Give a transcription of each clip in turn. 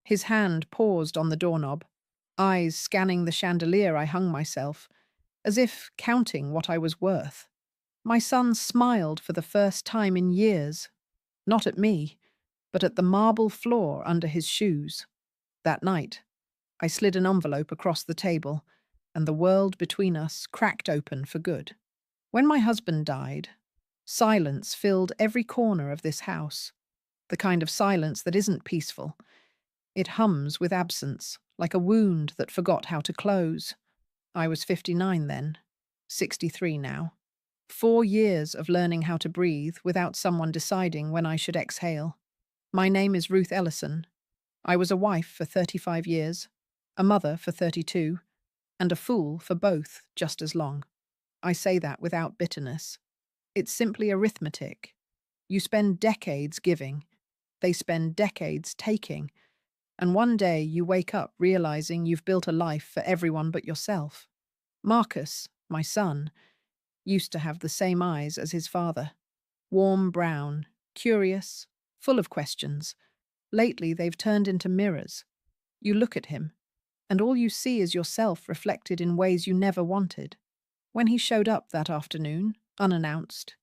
His hand paused on the doorknob, eyes scanning the chandelier I hung myself, as if counting what I was worth. My son smiled for the first time in years, not at me, but at the marble floor under his shoes. That night, I slid an envelope across the table, and the world between us cracked open for good. When my husband died, silence filled every corner of this house, the kind of silence that isn't peaceful. It hums with absence, like a wound that forgot how to close. I was 59 then, 63 now. 4 years of learning how to breathe without someone deciding when I should exhale. My name is Ruth Ellison. I was a wife for 35 years, a mother for 32, and a fool for both just as long. I say that without bitterness. It's simply arithmetic. You spend decades giving, they spend decades taking, and one day you wake up realizing you've built a life for everyone but yourself. Marcus, my son, used to have the same eyes as his father. Warm brown, curious, full of questions. Lately they've turned into mirrors. You look at him, and all you see is yourself reflected in ways you never wanted. When he showed up that afternoon, unannounced,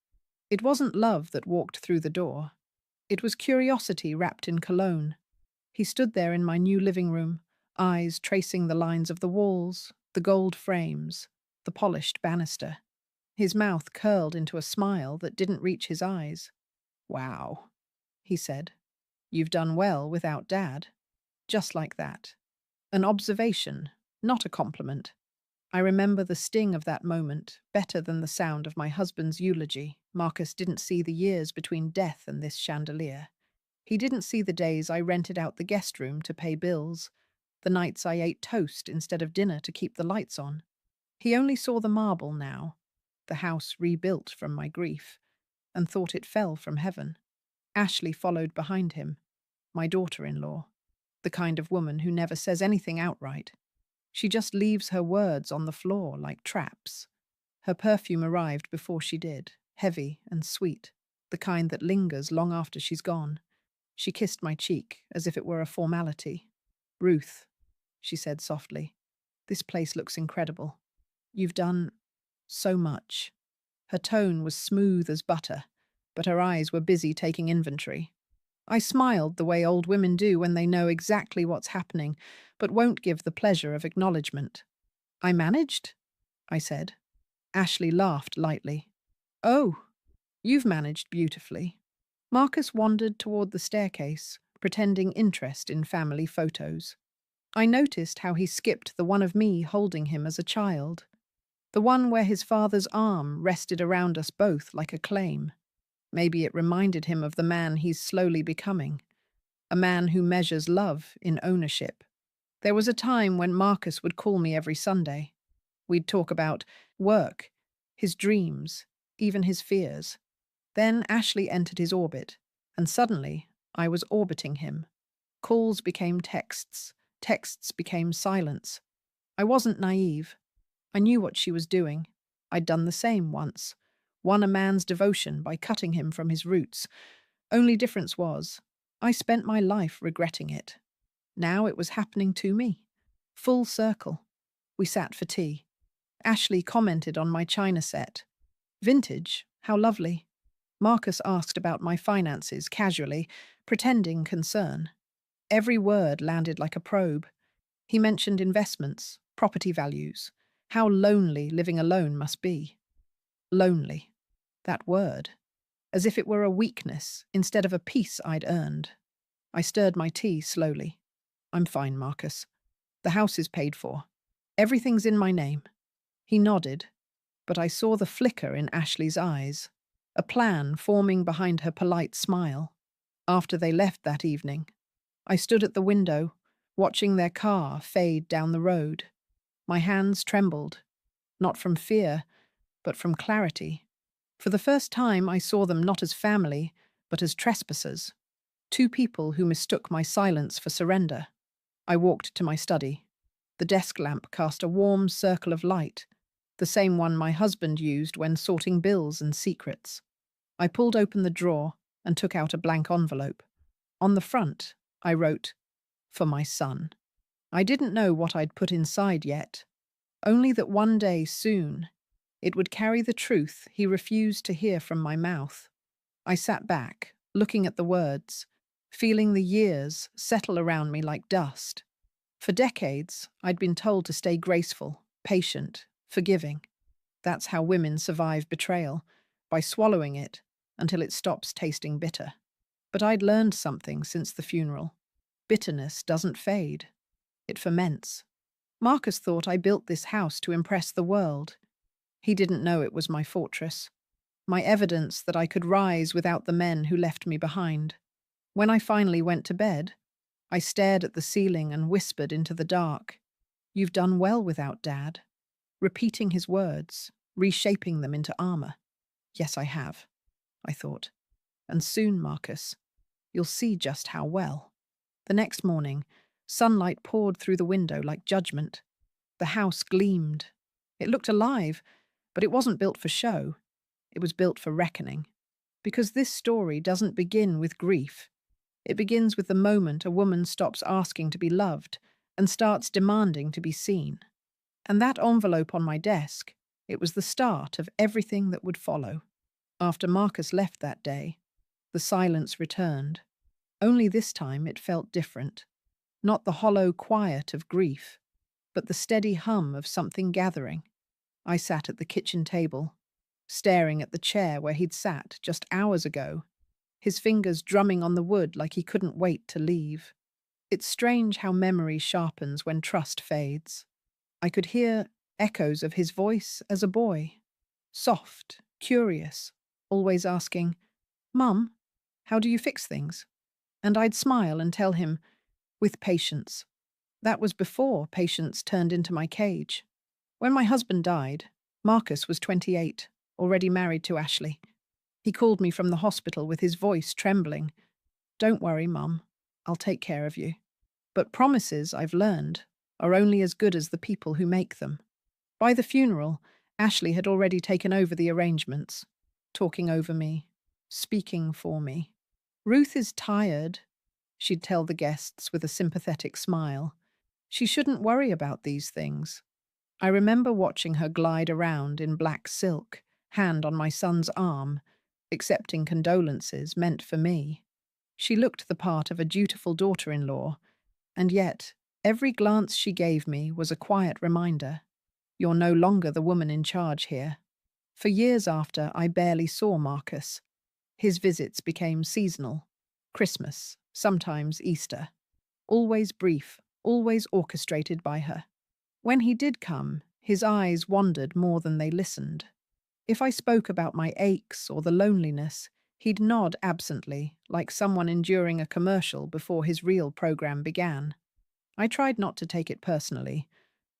it wasn't love that walked through the door. It was curiosity wrapped in cologne. He stood there in my new living room, eyes tracing the lines of the walls, the gold frames, the polished banister. His mouth curled into a smile that didn't reach his eyes. "Wow," he said. "You've done well without Dad." Just like that. An observation, not a compliment. I remember the sting of that moment better than the sound of my husband's eulogy. Marcus didn't see the years between death and this chandelier. He didn't see the days I rented out the guest room to pay bills, the nights I ate toast instead of dinner to keep the lights on. He only saw the marble now, the house rebuilt from my grief, and thought it fell from heaven. Ashley followed behind him, my daughter-in-law, the kind of woman who never says anything outright. She just leaves her words on the floor like traps. Her perfume arrived before she did, heavy and sweet, the kind that lingers long after she's gone. She kissed my cheek as if it were a formality. "Ruth," she said softly, "this place looks incredible. You've done so much." Her tone was smooth as butter, but her eyes were busy taking inventory. I smiled the way old women do when they know exactly what's happening, but won't give the pleasure of acknowledgement. "I managed?" I said. Ashley laughed lightly. "Oh, you've managed beautifully." Marcus wandered toward the staircase, pretending interest in family photos. I noticed how he skipped the one of me holding him as a child, the one where his father's arm rested around us both like a claim. Maybe it reminded him of the man he's slowly becoming, a man who measures love in ownership. There was a time when Marcus would call me every Sunday. We'd talk about work, his dreams, even his fears. Then Ashley entered his orbit, and suddenly I was orbiting him. Calls became texts, texts became silence. I wasn't naive. I knew what she was doing. I'd done the same once, won a man's devotion by cutting him from his roots. Only difference was, I spent my life regretting it. Now it was happening to me. Full circle. We sat for tea. Ashley commented on my china set. "Vintage, how lovely." Marcus asked about my finances casually, pretending concern. Every word landed like a probe. He mentioned investments, property values, how lonely living alone must be. Lonely. That word. As if it were a weakness instead of a peace I'd earned. I stirred my tea slowly. "I'm fine, Marcus. The house is paid for. Everything's in my name." He nodded, but I saw the flicker in Ashley's eyes, a plan forming behind her polite smile. After they left that evening, I stood at the window, watching their car fade down the road. My hands trembled, not from fear, but from clarity. For the first time, I saw them not as family, but as trespassers. Two people who mistook my silence for surrender. I walked to my study. The desk lamp cast a warm circle of light, the same one my husband used when sorting bills and secrets. I pulled open the drawer and took out a blank envelope. On the front, I wrote, For my son. I didn't know what I'd put inside yet, only that one day soon it would carry the truth he refused to hear from my mouth. I sat back, looking at the words, feeling the years settle around me like dust. For decades, I'd been told to stay graceful, patient, forgiving. That's how women survive betrayal, by swallowing it until it stops tasting bitter. But I'd learned something since the funeral. Bitterness doesn't fade. It ferments. Marcus thought I built this house to impress the world. He didn't know it was my fortress, my evidence that I could rise without the men who left me behind. When I finally went to bed, I stared at the ceiling and whispered into the dark, "You've done well without Dad," repeating his words, reshaping them into armor. Yes, I have, I thought. And soon, Marcus, you'll see just how well. The next morning, sunlight poured through the window like judgment. The house gleamed. It looked alive, but it wasn't built for show. It was built for reckoning. Because this story doesn't begin with grief. It begins with the moment a woman stops asking to be loved and starts demanding to be seen. And that envelope on my desk, it was the start of everything that would follow. After Marcus left that day, the silence returned. Only this time it felt different. Not the hollow quiet of grief, but the steady hum of something gathering. I sat at the kitchen table, staring at the chair where he'd sat just hours ago, his fingers drumming on the wood like he couldn't wait to leave. It's strange how memory sharpens when trust fades. I could hear echoes of his voice as a boy, soft, curious, always asking, "Mum, how do you fix things?" And I'd smile and tell him, "With patience." That was before patience turned into my cage. When my husband died, Marcus was 28, already married to Ashley. He called me from the hospital with his voice trembling. "Don't worry, Mum. I'll take care of you." But promises, I've learned, are only as good as the people who make them. By the funeral, Ashley had already taken over the arrangements, talking over me, speaking for me. "Ruth is tired," she'd tell the guests with a sympathetic smile. "She shouldn't worry about these things." I remember watching her glide around in black silk, hand on my son's arm, accepting condolences meant for me. She looked the part of a dutiful daughter-in-law, and yet every glance she gave me was a quiet reminder, "You're no longer the woman in charge here." For years after, I barely saw Marcus. His visits became seasonal. Christmas, sometimes Easter. Always brief, always orchestrated by her. When he did come, his eyes wandered more than they listened. If I spoke about my aches or the loneliness, he'd nod absently, like someone enduring a commercial before his real program began. I tried not to take it personally.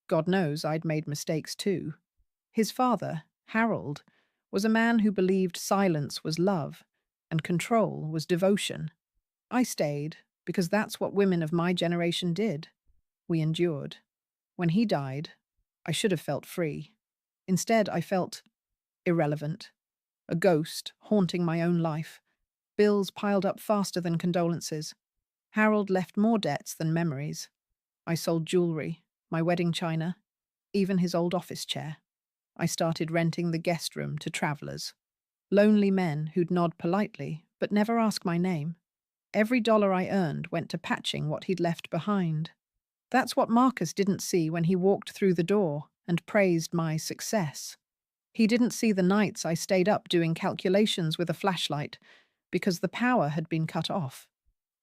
God knows I'd made mistakes too. His father, Harold, was a man who believed silence was love and control was devotion. I stayed because that's what women of my generation did. We endured. When he died, I should have felt free. Instead, I felt irrelevant, a ghost haunting my own life. Bills piled up faster than condolences. Harold left more debts than memories. I sold jewelry, my wedding china, even his old office chair. I started renting the guest room to travellers. Lonely men who'd nod politely, but never ask my name. Every dollar I earned went to patching what he'd left behind. That's what Marcus didn't see when he walked through the door and praised my success. He didn't see the nights I stayed up doing calculations with a flashlight because the power had been cut off.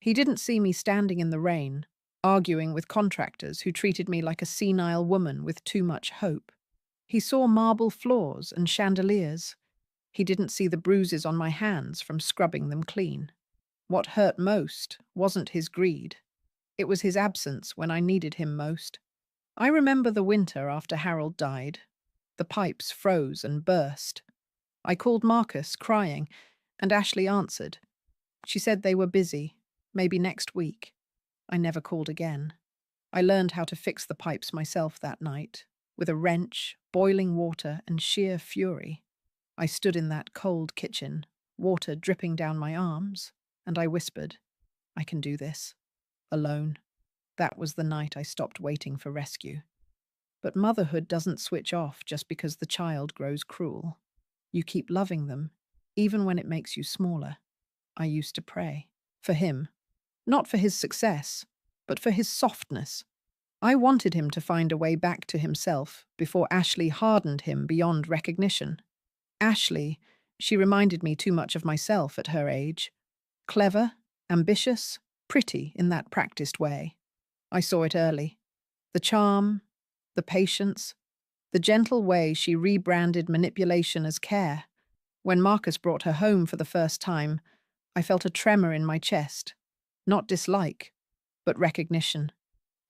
He didn't see me standing in the rain, arguing with contractors who treated me like a senile woman with too much hope. He saw marble floors and chandeliers. He didn't see the bruises on my hands from scrubbing them clean. What hurt most wasn't his greed. It was his absence when I needed him most. I remember the winter after Harold died. The pipes froze and burst. I called Marcus, crying, and Ashley answered. She said they were busy, maybe next week. I never called again. I learned how to fix the pipes myself that night, with a wrench, boiling water, and sheer fury. I stood in that cold kitchen, water dripping down my arms, and I whispered, "I can do this. Alone." That was the night I stopped waiting for rescue. But motherhood doesn't switch off just because the child grows cruel. You keep loving them, even when it makes you smaller. I used to pray. For him. Not for his success, but for his softness. I wanted him to find a way back to himself before Ashley hardened him beyond recognition. Ashley, she reminded me too much of myself at her age. Clever, ambitious, pretty in that practiced way. I saw it early. The charm, the patience, the gentle way she rebranded manipulation as care. When Marcus brought her home for the first time, I felt a tremor in my chest. Not dislike, but recognition.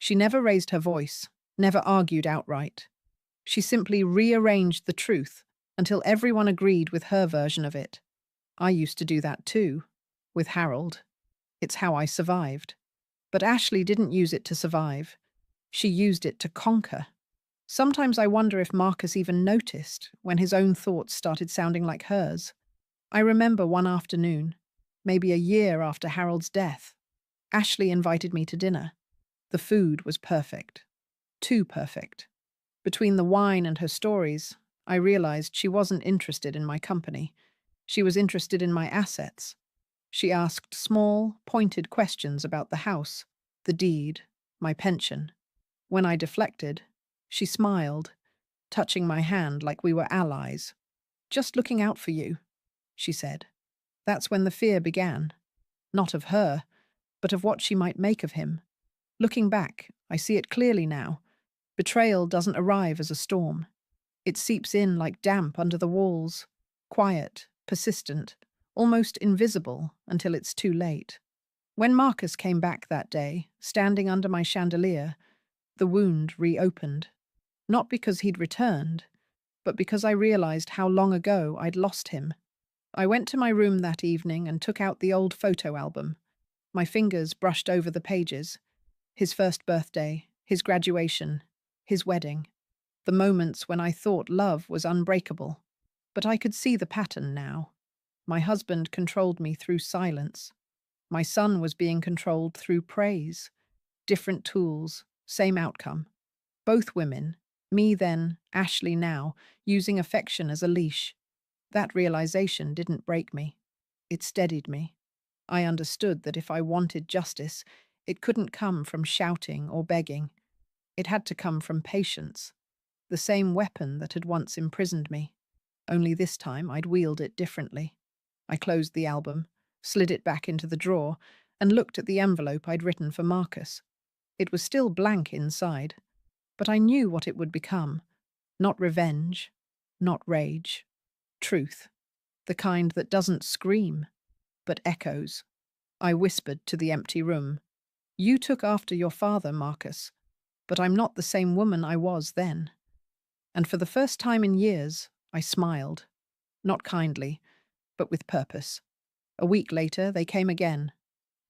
She never raised her voice, never argued outright. She simply rearranged the truth until everyone agreed with her version of it. I used to do that too, with Harold. It's how I survived. But Ashley didn't use it to survive. She used it to conquer. Sometimes I wonder if Marcus even noticed when his own thoughts started sounding like hers. I remember one afternoon, maybe a year after Harold's death, Ashley invited me to dinner. The food was perfect. Too perfect. Between the wine and her stories, I realized she wasn't interested in my company. She was interested in my assets. She asked small, pointed questions about the house, the deed, my pension. When I deflected, she smiled, touching my hand like we were allies. "Just looking out for you," she said. That's when the fear began. Not of her, but of what she might make of him. Looking back, I see it clearly now. Betrayal doesn't arrive as a storm. It seeps in like damp under the walls, quiet, persistent, almost invisible until it's too late. When Marcus came back that day, standing under my chandelier, the wound reopened. Not because he'd returned, but because I realized how long ago I'd lost him. I went to my room that evening and took out the old photo album. My fingers brushed over the pages. His first birthday, his graduation, his wedding. The moments when I thought love was unbreakable. But I could see the pattern now. My husband controlled me through silence. My son was being controlled through praise. Different tools, same outcome. Both women, me then, Ashley now, using affection as a leash. That realization didn't break me. It steadied me. I understood that if I wanted justice, it couldn't come from shouting or begging. It had to come from patience, the same weapon that had once imprisoned me. Only this time I'd wield it differently. I closed the album, slid it back into the drawer, and looked at the envelope I'd written for Marcus. It was still blank inside, but I knew what it would become. Not revenge, not rage. Truth. The kind that doesn't scream, but echoes. I whispered to the empty room. "You took after your father, Marcus, but I'm not the same woman I was then." And for the first time in years, I smiled. Not kindly, but with purpose. A week later, they came again.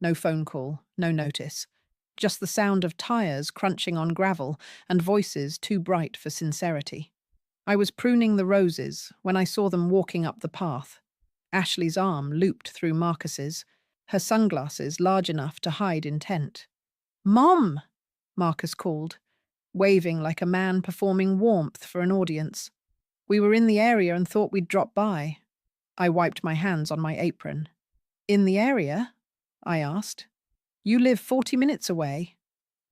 No phone call, no notice. Just the sound of tires crunching on gravel and voices too bright for sincerity. I was pruning the roses when I saw them walking up the path. Ashley's arm looped through Marcus's, her sunglasses large enough to hide intent. "Mom!" Marcus called, waving like a man performing warmth for an audience. We were in the area and thought we'd drop by. I wiped my hands on my apron. "In the area?" I asked. "You live 40 minutes away."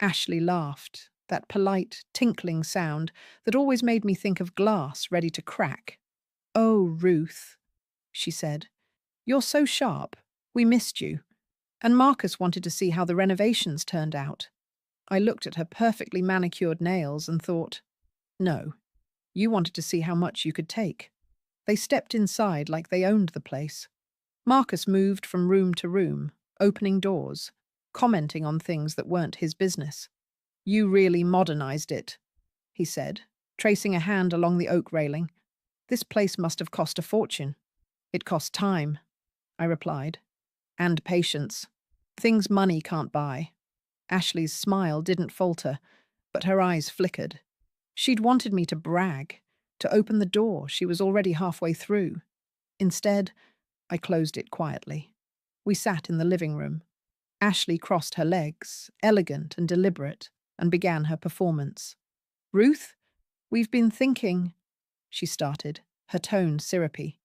Ashley laughed, that polite, tinkling sound that always made me think of glass ready to crack. "Oh, Ruth," she said. "You're so sharp. We missed you." And Marcus wanted to see how the renovations turned out. I looked at her perfectly manicured nails and thought, no, you wanted to see how much you could take. They stepped inside like they owned the place. Marcus moved from room to room, opening doors, commenting on things that weren't his business. "You really modernized it," he said, tracing a hand along the oak railing. "This place must have cost a fortune." "It cost time," I replied. "And patience. Things money can't buy." Ashley's smile didn't falter, but her eyes flickered. She'd wanted me to brag, to open the door she was already halfway through. Instead, I closed it quietly. We sat in the living room. Ashley crossed her legs, elegant and deliberate, and began her performance. Ruth, we've been thinking, she started, her tone syrupy.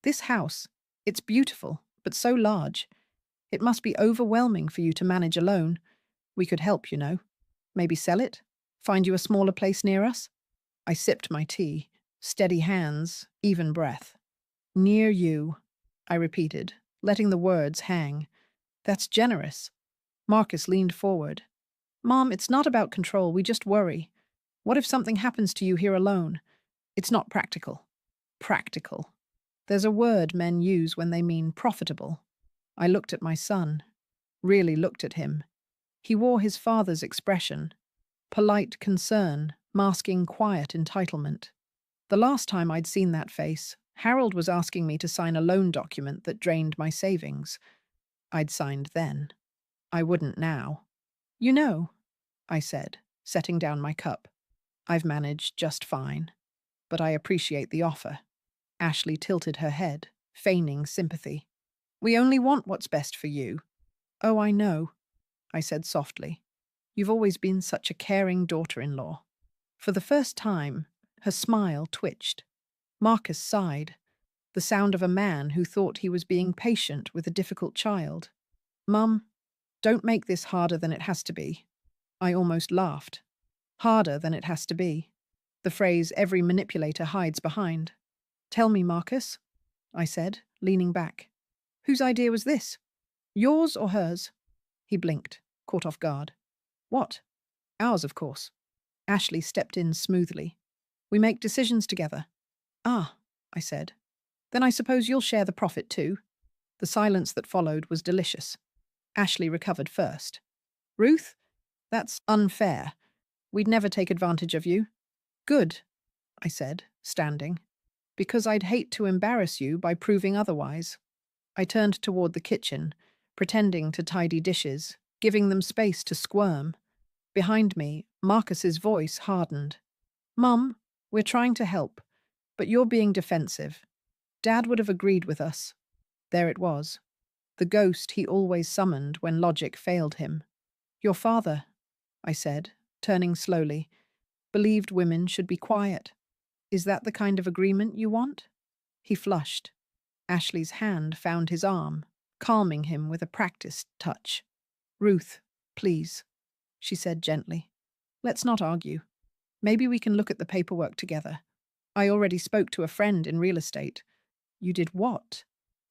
This house, it's beautiful, but so large. It must be overwhelming for you to manage alone. We could help, you know. Maybe sell it? Find you a smaller place near us? I sipped my tea. Steady hands, even breath. Near you, I repeated, letting the words hang. That's generous. Marcus leaned forward. Mom, it's not about control, we just worry. What if something happens to you here alone? It's not practical. Practical. There's a word men use when they mean profitable. I looked at my son. Really looked at him. He wore his father's expression. Polite concern, masking quiet entitlement. The last time I'd seen that face, Harold was asking me to sign a loan document that drained my savings. I'd signed then. I wouldn't now. You know, I said, setting down my cup. I've managed just fine. But I appreciate the offer. Ashley tilted her head, feigning sympathy. We only want what's best for you. Oh, I know, I said softly. You've always been such a caring daughter-in-law. For the first time, her smile twitched. Marcus sighed, the sound of a man who thought he was being patient with a difficult child. Mum, don't make this harder than it has to be. I almost laughed. Harder than it has to be. The phrase every manipulator hides behind. Tell me, Marcus, I said, leaning back. Whose idea was this? Yours or hers? He blinked, caught off guard. What? Ours, of course. Ashley stepped in smoothly. We make decisions together. Ah, I said. Then I suppose you'll share the profit too. The silence that followed was delicious. Ashley recovered first. Ruth, that's unfair. We'd never take advantage of you. Good, I said, standing. Because I'd hate to embarrass you by proving otherwise. I turned toward the kitchen, pretending to tidy dishes, giving them space to squirm. Behind me, Marcus's voice hardened. Mum, we're trying to help, but you're being defensive. Dad would have agreed with us. There it was. The ghost he always summoned when logic failed him. Your father, I said, turning slowly, believed women should be quiet. Is that the kind of agreement you want? He flushed. Ashley's hand found his arm, calming him with a practiced touch. Ruth, please, she said gently. Let's not argue. Maybe we can look at the paperwork together. I already spoke to a friend in real estate. You did what?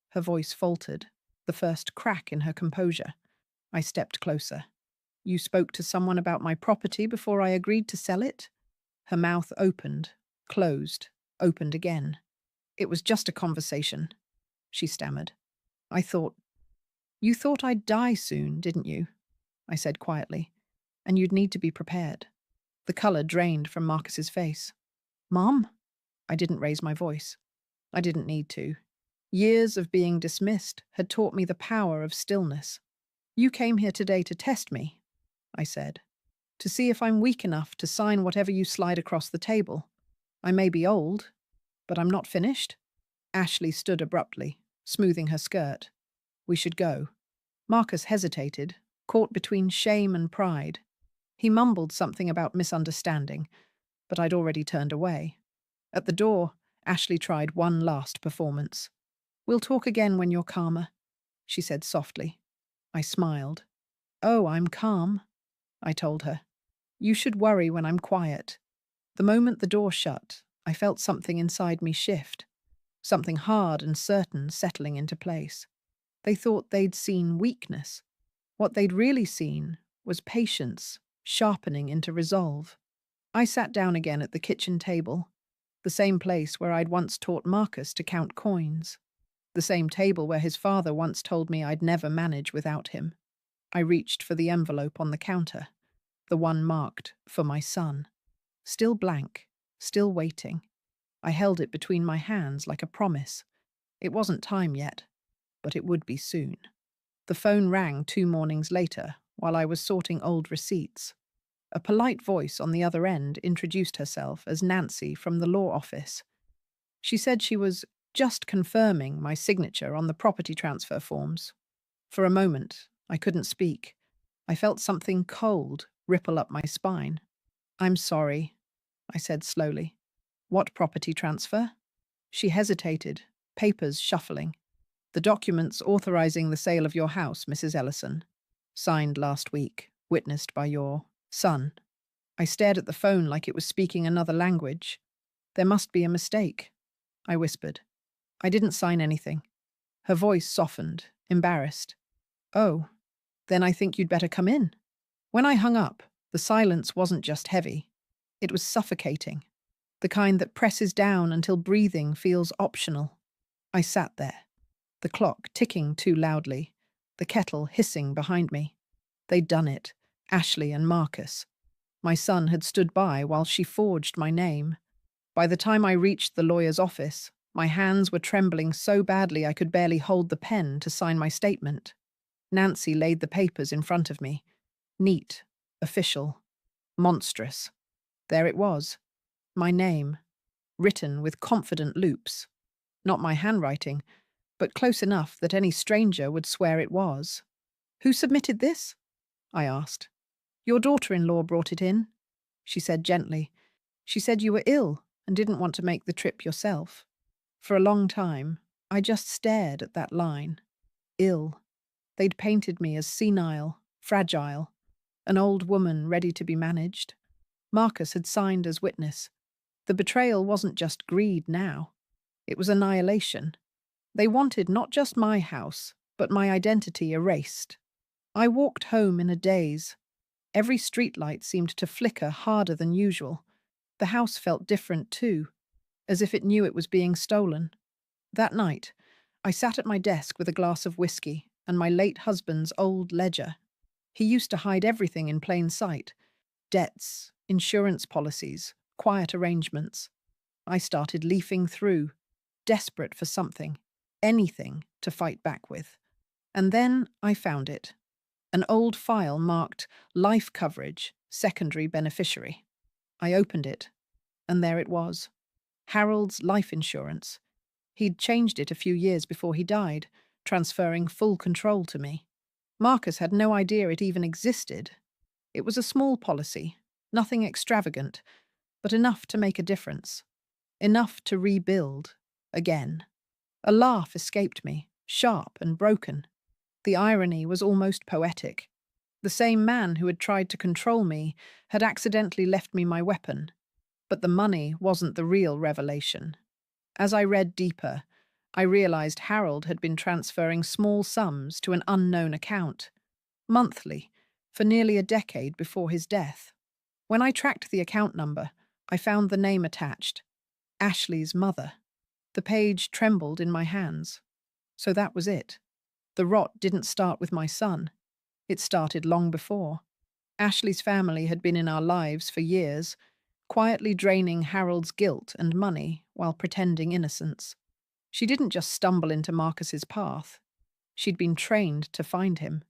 Her voice faltered, the first crack in her composure. I stepped closer. You spoke to someone about my property before I agreed to sell it? Her mouth opened, closed, opened again. It was just a conversation, she stammered. You thought I'd die soon, didn't you? I said quietly. And you'd need to be prepared. The color drained from Marcus's face. Mom? I didn't raise my voice. I didn't need to. Years of being dismissed had taught me the power of stillness. You came here today to test me, I said, to see if I'm weak enough to sign whatever you slide across the table. I may be old, but I'm not finished. Ashley stood abruptly, smoothing her skirt. We should go. Marcus hesitated, caught between shame and pride. He mumbled something about misunderstanding, but I'd already turned away. At the door, Ashley tried one last performance. We'll talk again when you're calmer, she said softly. I smiled. Oh, I'm calm, I told her. You should worry when I'm quiet. The moment the door shut, I felt something inside me shift, something hard and certain settling into place. They thought they'd seen weakness. What they'd really seen was patience, sharpening into resolve. I sat down again at the kitchen table, the same place where I'd once taught Marcus to count coins, the same table where his father once told me I'd never manage without him. I reached for the envelope on the counter, the one marked for my son. Still blank, still waiting. I held it between my hands like a promise. It wasn't time yet, but it would be soon. The phone rang 2 mornings later while I was sorting old receipts. A polite voice on the other end introduced herself as Nancy from the law office. She said she was just confirming my signature on the property transfer forms. For a moment, I couldn't speak. I felt something cold ripple up my spine. I'm sorry, I said slowly. What property transfer? She hesitated, papers shuffling. The documents authorizing the sale of your house, Mrs. Ellison. Signed last week, witnessed by your son. I stared at the phone like it was speaking another language. There must be a mistake, I whispered. I didn't sign anything. Her voice softened, embarrassed. Oh, then I think you'd better come in. When I hung up, the silence wasn't just heavy. It was suffocating, the kind that presses down until breathing feels optional. I sat there, the clock ticking too loudly, the kettle hissing behind me. They'd done it, Ashley and Marcus. My son had stood by while she forged my name. By the time I reached the lawyer's office, my hands were trembling so badly I could barely hold the pen to sign my statement. Nancy laid the papers in front of me. Neat, official, monstrous. There it was. My name, written with confident loops. Not my handwriting, but close enough that any stranger would swear it was. Who submitted this? I asked. Your daughter-in-law brought it in, she said gently. She said you were ill and didn't want to make the trip yourself. For a long time, I just stared at that line. Ill. They'd painted me as senile, fragile, an old woman ready to be managed. Marcus had signed as witness. The betrayal wasn't just greed now. It was annihilation. They wanted not just my house, but my identity erased. I walked home in a daze. Every streetlight seemed to flicker harder than usual. The house felt different too, as if it knew it was being stolen. That night, I sat at my desk with a glass of whiskey and my late husband's old ledger. He used to hide everything in plain sight. Debts, insurance policies, quiet arrangements. I started leafing through, desperate for something, anything to fight back with. And then I found it. An old file marked Life Coverage, Secondary Beneficiary. I opened it, and there it was. Harold's life insurance. He'd changed it a few years before he died, transferring full control to me. Marcus had no idea it even existed. It was a small policy, nothing extravagant, but enough to make a difference. Enough to rebuild, again. A laugh escaped me, sharp and broken. The irony was almost poetic. The same man who had tried to control me had accidentally left me my weapon. But the money wasn't the real revelation. As I read deeper, I realized Harold had been transferring small sums to an unknown account, monthly, for nearly a decade before his death. When I tracked the account number, I found the name attached, Ashley's mother. The page trembled in my hands. So that was it. The rot didn't start with my son. It started long before. Ashley's family had been in our lives for years, quietly draining Harold's guilt and money while pretending innocence. She didn't just stumble into Marcus's path. She'd been trained to find him.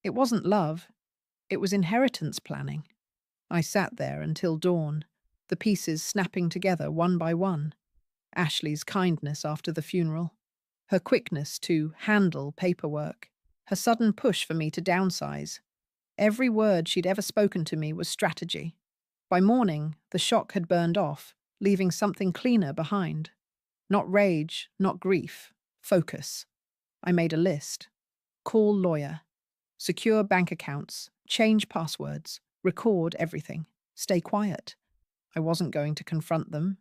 It wasn't love. It was inheritance planning. I sat there until dawn, the pieces snapping together one by one. Ashley's kindness after the funeral, her quickness to handle paperwork, her sudden push for me to downsize. Every word she'd ever spoken to me was strategy. By morning, the shock had burned off, leaving something cleaner behind. Not rage, not grief, focus. I made a list. Call lawyer. Secure bank accounts. Change passwords. Record everything. Stay quiet. I wasn't going to confront them.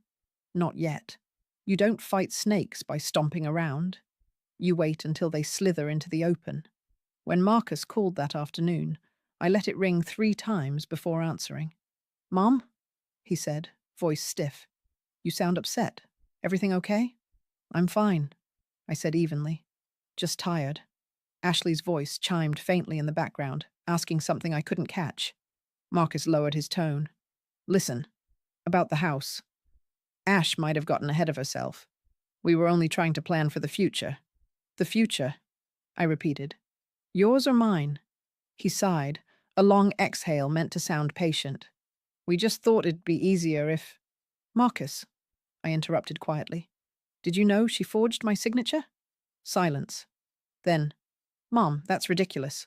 Not yet. You don't fight snakes by stomping around. You wait until they slither into the open. When Marcus called that afternoon, I let it ring 3 times before answering. Mom? He said, voice stiff. You sound upset. Everything okay? I'm fine, I said evenly. Just tired. Ashley's voice chimed faintly in the background, asking something I couldn't catch. Marcus lowered his tone. Listen, about the house. Ash might have gotten ahead of herself. We were only trying to plan for the future. The future, I repeated. Yours or mine? He sighed, a long exhale meant to sound patient. We just thought it'd be easier if… Marcus, I interrupted quietly. Did you know she forged my signature? Silence. Then, Mom, that's ridiculous.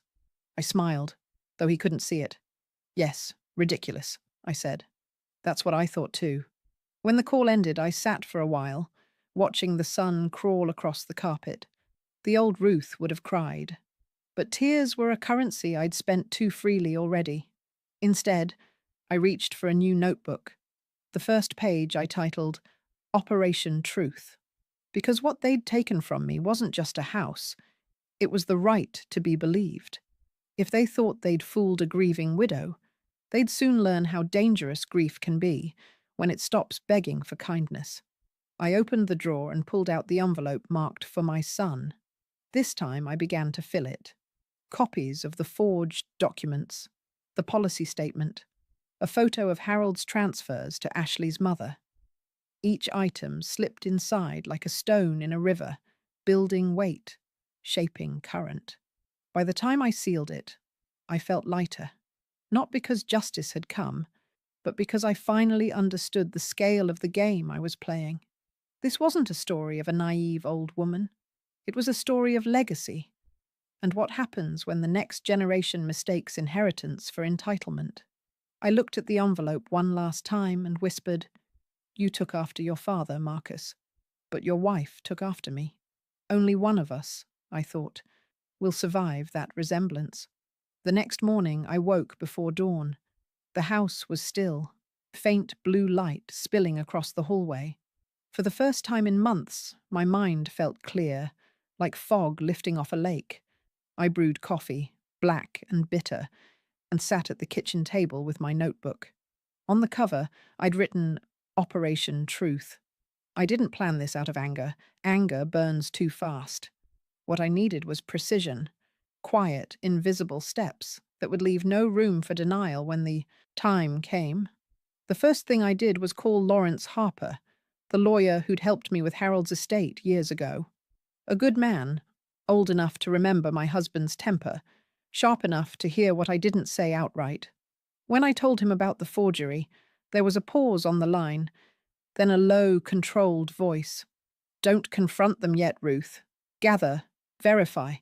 I smiled, though he couldn't see it. Yes, ridiculous, I said. That's what I thought too. When the call ended, I sat for a while, watching the sun crawl across the carpet. The old Ruth would have cried. But tears were a currency I'd spent too freely already. Instead, I reached for a new notebook. The first page I titled Operation Truth, because what they'd taken from me wasn't just a house, it was the right to be believed. If they thought they'd fooled a grieving widow, they'd soon learn how dangerous grief can be when it stops begging for kindness. I opened the drawer and pulled out the envelope marked for my son. This time I began to fill it. Copies of the forged documents, the policy statement, a photo of Harold's transfers to Ashley's mother. Each item slipped inside like a stone in a river, building weight, shaping current. By the time I sealed it, I felt lighter, not because justice had come, but because I finally understood the scale of the game I was playing. This wasn't a story of a naive old woman. It was a story of legacy, and what happens when the next generation mistakes inheritance for entitlement. I looked at the envelope one last time and whispered, "You took after your father, Marcus, but your wife took after me. Only one of us, I thought, will survive that resemblance." The next morning I woke before dawn. The house was still, faint blue light spilling across the hallway. For the first time in months, my mind felt clear, like fog lifting off a lake. I brewed coffee, black and bitter, and sat at the kitchen table with my notebook. On the cover, I'd written Operation Truth. I didn't plan this out of anger. Anger burns too fast. What I needed was precision, quiet, invisible steps that would leave no room for denial when the time came. The first thing I did was call Lawrence Harper, the lawyer who'd helped me with Harold's estate years ago. A good man, old enough to remember my husband's temper, sharp enough to hear what I didn't say outright. When I told him about the forgery, there was a pause on the line, then a low, controlled voice. "Don't confront them yet, Ruth. Gather, verify,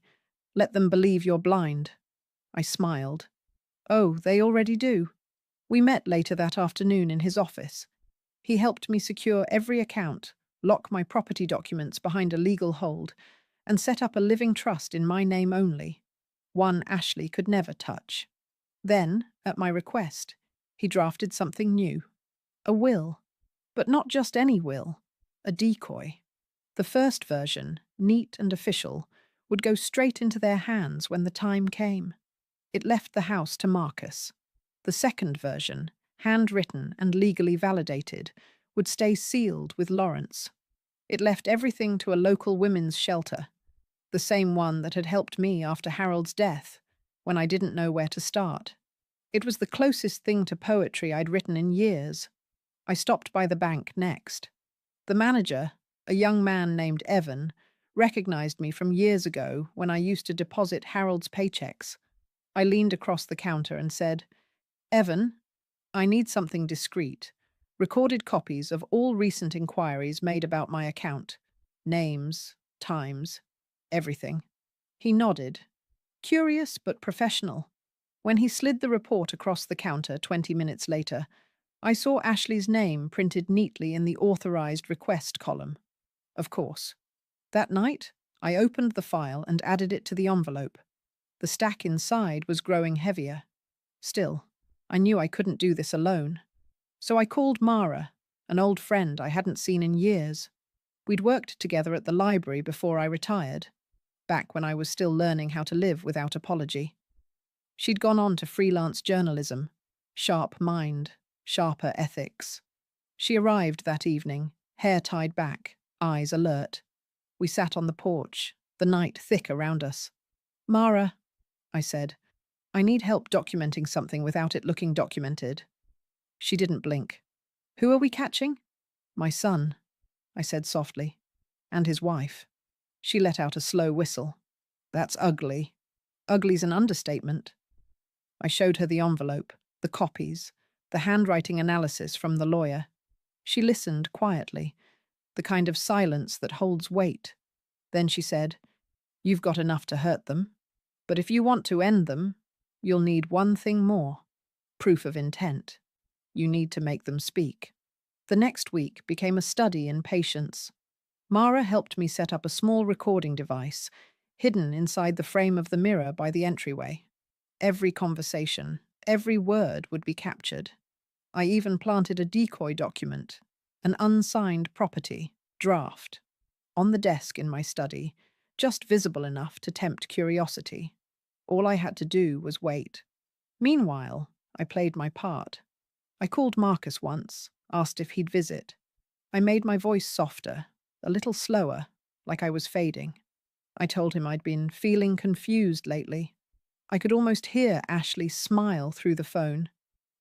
let them believe you're blind." I smiled. "Oh, they already do." We met later that afternoon in his office. He helped me secure every account, lock my property documents behind a legal hold, and set up a living trust in my name only, one Ashley could never touch. Then, at my request, he drafted something new. A will. But not just any will. A decoy. The first version, neat and official, would go straight into their hands when the time came. It left the house to Marcus. The second version, handwritten and legally validated, would stay sealed with Lawrence. It left everything to a local women's shelter, the same one that had helped me after Harold's death, when I didn't know where to start. It was the closest thing to poetry I'd written in years. I stopped by the bank next. The manager, a young man named Evan, recognized me from years ago when I used to deposit Harold's paychecks. I leaned across the counter and said, "Evan, I need something discreet. Recorded copies of all recent inquiries made about my account. Names, times, everything." He nodded. Curious but professional. When he slid the report across the counter 20 minutes later, I saw Ashley's name printed neatly in the authorized request column. Of course. That night, I opened the file and added it to the envelope. The stack inside was growing heavier. Still, I knew I couldn't do this alone. So I called Mara, an old friend I hadn't seen in years. We'd worked together at the library before I retired, back when I was still learning how to live without apology. She'd gone on to freelance journalism, sharp mind, sharper ethics. She arrived that evening, hair tied back, eyes alert. We sat on the porch, the night thick around us. "Mara," I said, "I need help documenting something without it looking documented." She didn't blink. "Who are we catching?" "My son," I said softly, "and his wife." She let out a slow whistle. "That's ugly." "Ugly's an understatement." I showed her the envelope, the copies, the handwriting analysis from the lawyer. She listened quietly, the kind of silence that holds weight. Then she said, "You've got enough to hurt them. But if you want to end them, You'll need one thing more: proof of intent. You need to make them speak. The next week became a study in patience. Mara helped me set up a small recording device, hidden inside the frame of the mirror by the entryway. Every conversation, every word would be captured. I even planted a decoy document, an unsigned property, draft, on the desk in my study, just visible enough to tempt curiosity. All I had to do was wait. Meanwhile, I played my part. I called Marcus once, asked if he'd visit. I made my voice softer, a little slower, like I was fading. I told him I'd been feeling confused lately. I could almost hear Ashley smile through the phone.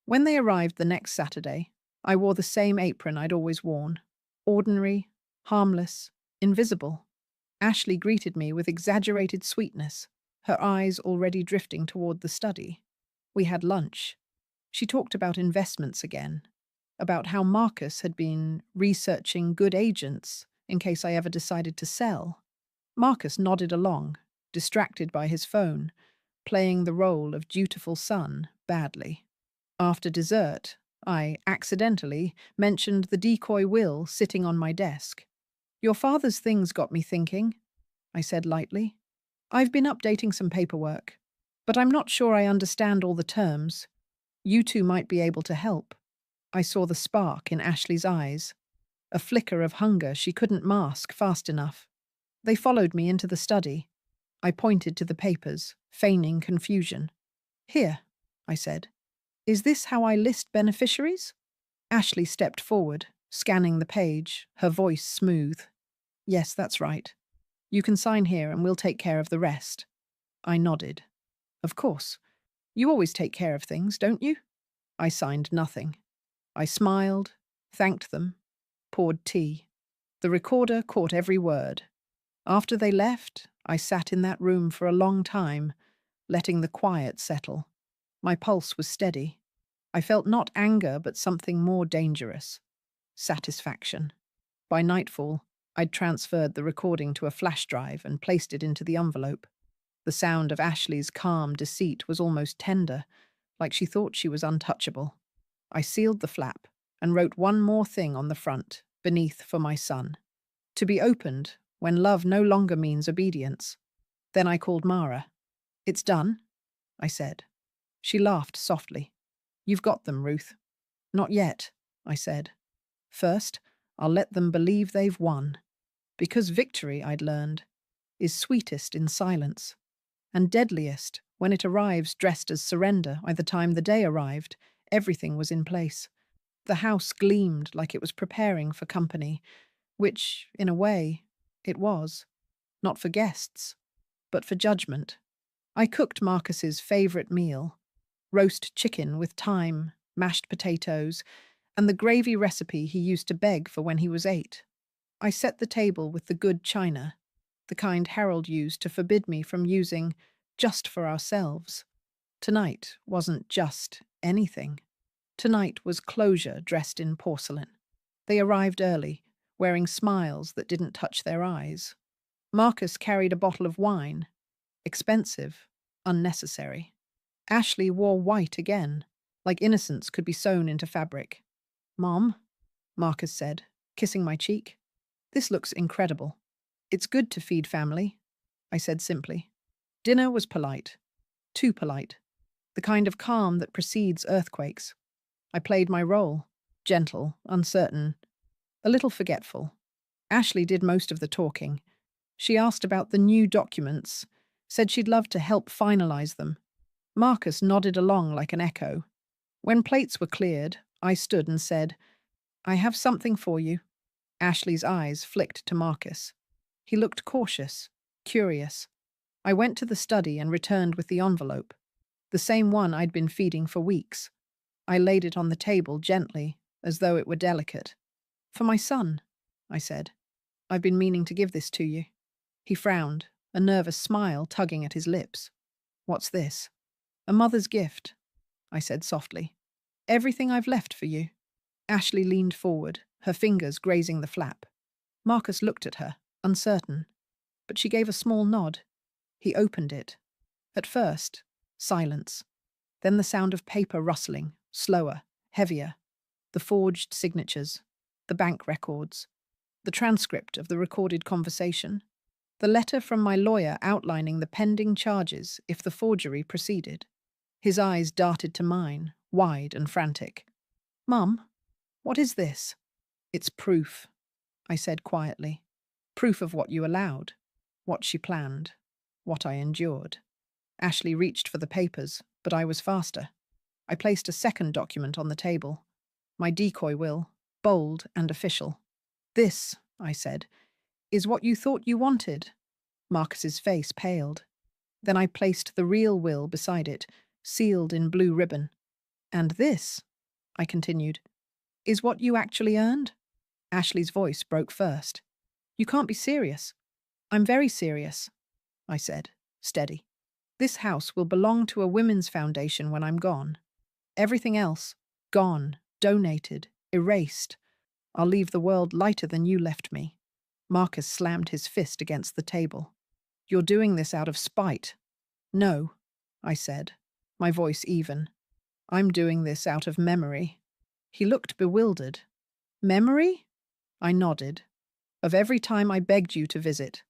When they arrived the next Saturday, I wore the same apron I'd always worn. Ordinary, harmless, invisible. Ashley greeted me with exaggerated sweetness, her eyes already drifting toward the study. We had lunch. She talked about investments again, about how Marcus had been researching good agents in case I ever decided to sell. Marcus nodded along, distracted by his phone, playing the role of dutiful son badly. After dessert, I accidentally mentioned the decoy will sitting on my desk. Your father's things got me thinking, I said lightly. I've been updating some paperwork, but I'm not sure I understand all the terms. You two might be able to help. I saw the spark in Ashley's eyes, a flicker of hunger she couldn't mask fast enough. They followed me into the study. I pointed to the papers, feigning confusion. Here, I said. Is this how I list beneficiaries? Ashley stepped forward, scanning the page, her voice smooth. Yes, that's right. You can sign here and we'll take care of the rest. I nodded. Of course. You always take care of things, don't you? I signed nothing. I smiled, thanked them, poured tea. The recorder caught every word. After they left, I sat in that room for a long time, letting the quiet settle. My pulse was steady. I felt not anger, but something more dangerous. Satisfaction. By nightfall, I'd transferred the recording to a flash drive and placed it into the envelope. The sound of Ashley's calm deceit was almost tender, like she thought she was untouchable. I sealed the flap and wrote one more thing on the front, beneath for my son. To be opened when love no longer means obedience. Then I called Mara. It's done, I said. She laughed softly. You've got them, Ruth. Not yet, I said. First, I'll let them believe they've won. Because victory, I'd learned, is sweetest in silence, and deadliest when it arrives dressed as surrender. By the time the day arrived, everything was in place. The house gleamed like it was preparing for company, which, in a way, it was. Not for guests, but for judgment. I cooked Marcus's favorite meal, roast chicken with thyme, mashed potatoes, and the gravy recipe he used to beg for when he was 8. I set the table with the good china, the kind Harold used to forbid me from using just for ourselves. Tonight wasn't just anything. Tonight was closure dressed in porcelain. They arrived early, wearing smiles that didn't touch their eyes. Marcus carried a bottle of wine. Expensive, unnecessary. Ashley wore white again, like innocence could be sewn into fabric. Mom, Marcus said, kissing my cheek. This looks incredible. It's good to feed family, I said simply. Dinner was polite. Too polite. The kind of calm that precedes earthquakes. I played my role. Gentle, uncertain, a little forgetful. Ashley did most of the talking. She asked about the new documents, said she'd love to help finalize them. Marcus nodded along like an echo. When plates were cleared, I stood and said, I have something for you. Ashley's eyes flicked to Marcus. He looked cautious, curious. I went to the study and returned with the envelope, the same one I'd been feeding for weeks. I laid it on the table gently, as though it were delicate. For my son, I said. I've been meaning to give this to you. He frowned, a nervous smile tugging at his lips. What's this? A mother's gift, I said softly. Everything I've left for you. Ashley leaned forward, her fingers grazing the flap. Marcus looked at her, uncertain, but she gave a small nod. He opened it. At first, silence. Then the sound of paper rustling, slower, heavier, the forged signatures, the bank records, the transcript of the recorded conversation, the letter from my lawyer outlining the pending charges if the forgery proceeded. His eyes darted to mine, wide and frantic. "Mum, what is this?" "It's proof," I said quietly. "Proof of what you allowed, what she planned, what I endured." Ashley reached for the papers, but I was faster. I placed a second document on the table. My decoy will, bold and official. "This," I said, "is what you thought you wanted." Marcus's face paled. Then I placed the real will beside it, sealed in blue ribbon. "And this," I continued, "is what you actually earned?" Ashley's voice broke first. "You can't be serious." "I'm very serious," I said, steady. "This house will belong to a women's foundation when I'm gone. Everything else, gone, donated, erased. I'll leave the world lighter than you left me." Marcus slammed his fist against the table. "You're doing this out of spite." "No," I said, my voice even. "I'm doing this out of memory." He looked bewildered. "Memory?" I nodded. "Of every time I begged you to visit.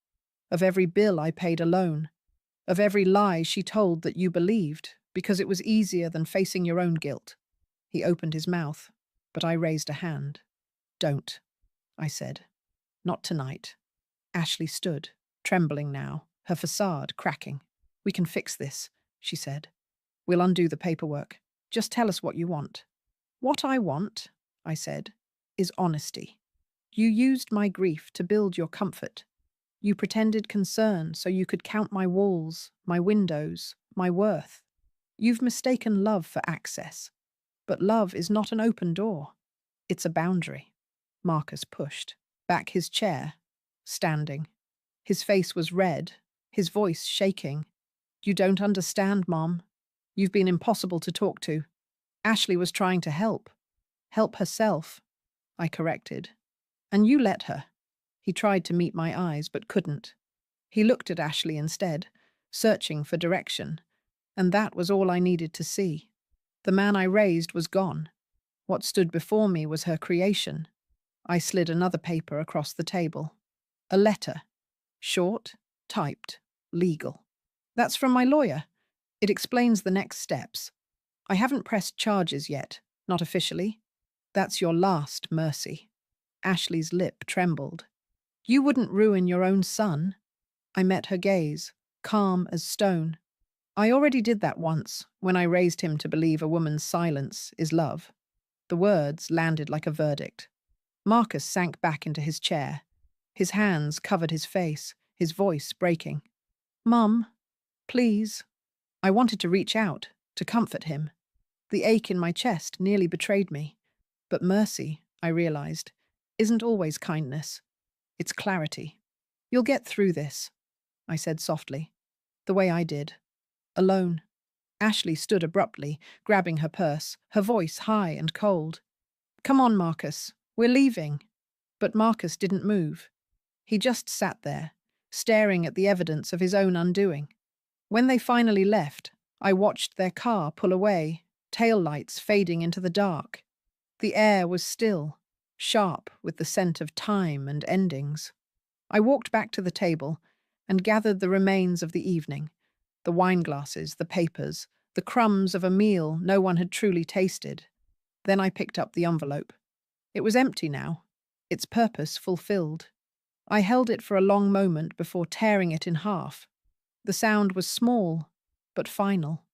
Of every bill I paid alone. Of every lie she told that you believed, because it was easier than facing your own guilt." He opened his mouth, but I raised a hand. "Don't," I said. "Not tonight." Ashley stood, trembling now, her facade cracking. "We can fix this," she said. "We'll undo the paperwork. Just tell us what you want." "What I want," I said, "is honesty. You used my grief to build your comfort. You pretended concern so you could count my walls, my windows, my worth. You've mistaken love for access. But love is not an open door. It's a boundary." Marcus pushed back his chair, standing. His face was red, his voice shaking. "You don't understand, Mom. You've been impossible to talk to." Ashley was trying to help. "Help herself," I corrected. "And you let her." He tried to meet my eyes, but couldn't. He looked at Ashley instead, searching for direction, and that was all I needed to see. The man I raised was gone. What stood before me was her creation. I slid another paper across the table. A letter. Short, typed, legal. "That's from my lawyer. It explains the next steps. I haven't pressed charges yet, not officially. That's your last mercy." Ashley's lip trembled. "You wouldn't ruin your own son." I met her gaze, calm as stone. "I already did that once, when I raised him to believe a woman's silence is love." The words landed like a verdict. Marcus sank back into his chair. His hands covered his face, his voice breaking. "Mum, please." I wanted to reach out, to comfort him. The ache in my chest nearly betrayed me. But mercy, I realized, isn't always kindness. It's clarity. "You'll get through this," I said softly. The way I did. Alone. Ashley stood abruptly, grabbing her purse, her voice high and cold. "Come on, Marcus. We're leaving." But Marcus didn't move. He just sat there, staring at the evidence of his own undoing. When they finally left, I watched their car pull away, tail lights fading into the dark. The air was still, sharp with the scent of time and endings. I walked back to the table and gathered the remains of the evening, the wine glasses, the papers, the crumbs of a meal no one had truly tasted. Then I picked up the envelope. It was empty now, its purpose fulfilled. I held it for a long moment before tearing it in half. The sound was small, but final.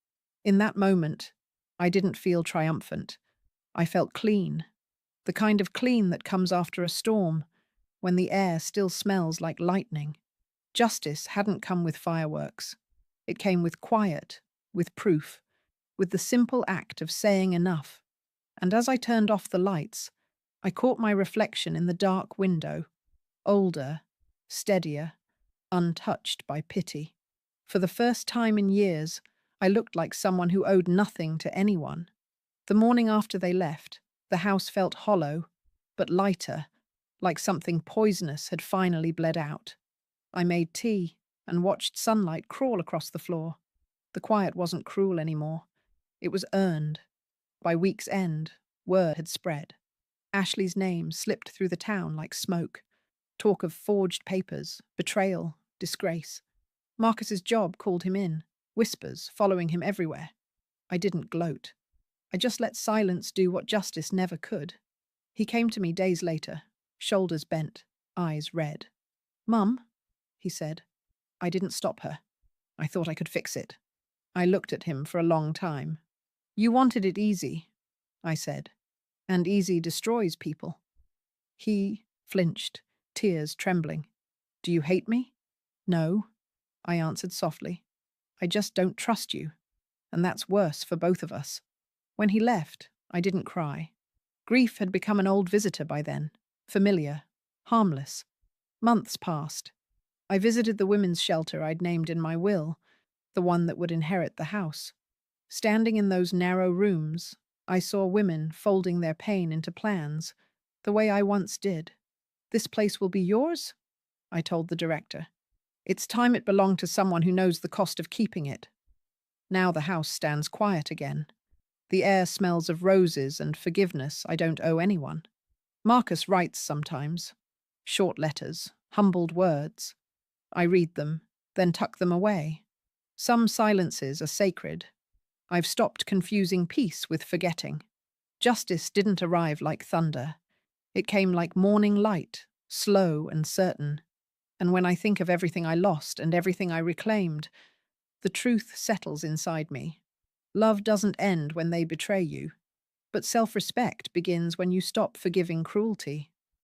In that moment, I didn't feel triumphant. I felt clean. The kind of clean that comes after a storm, when the air still smells like lightning. Justice hadn't come with fireworks. It came with quiet, with proof, with the simple act of saying enough. And as I turned off the lights, I caught my reflection in the dark window, older, steadier, untouched by pity. For the first time in years, I looked like someone who owed nothing to anyone. The morning after they left, the house felt hollow, but lighter, like something poisonous had finally bled out. I made tea and watched sunlight crawl across the floor. The quiet wasn't cruel anymore. It was earned. By week's end, word had spread. Ashley's name slipped through the town like smoke. Talk of forged papers, betrayal, disgrace. Marcus's job called him in, whispers following him everywhere. I didn't gloat. I just let silence do what justice never could. He came to me days later, shoulders bent, eyes red. "Mum," he said. I didn't stop her. I thought I could fix it. I looked at him for a long time. "You wanted it easy," I said, "and easy destroys people." He flinched, tears trembling. "Do you hate me?" "No," I answered softly. "I just don't trust you, and that's worse for both of us." When he left, I didn't cry. Grief had become an old visitor by then, familiar, harmless. Months passed. I visited the women's shelter I'd named in my will, the one that would inherit the house. Standing in those narrow rooms, I saw women folding their pain into plans, the way I once did. "This place will be yours?" I told the director. "It's time it belonged to someone who knows the cost of keeping it." Now the house stands quiet again. The air smells of roses and forgiveness I don't owe anyone. Marcus writes sometimes. Short letters, humbled words. I read them, then tuck them away. Some silences are sacred. I've stopped confusing peace with forgetting. Justice didn't arrive like thunder. It came like morning light, slow and certain. And when I think of everything I lost and everything I reclaimed, the truth settles inside me. Love doesn't end when they betray you, but self-respect begins when you stop forgiving cruelty.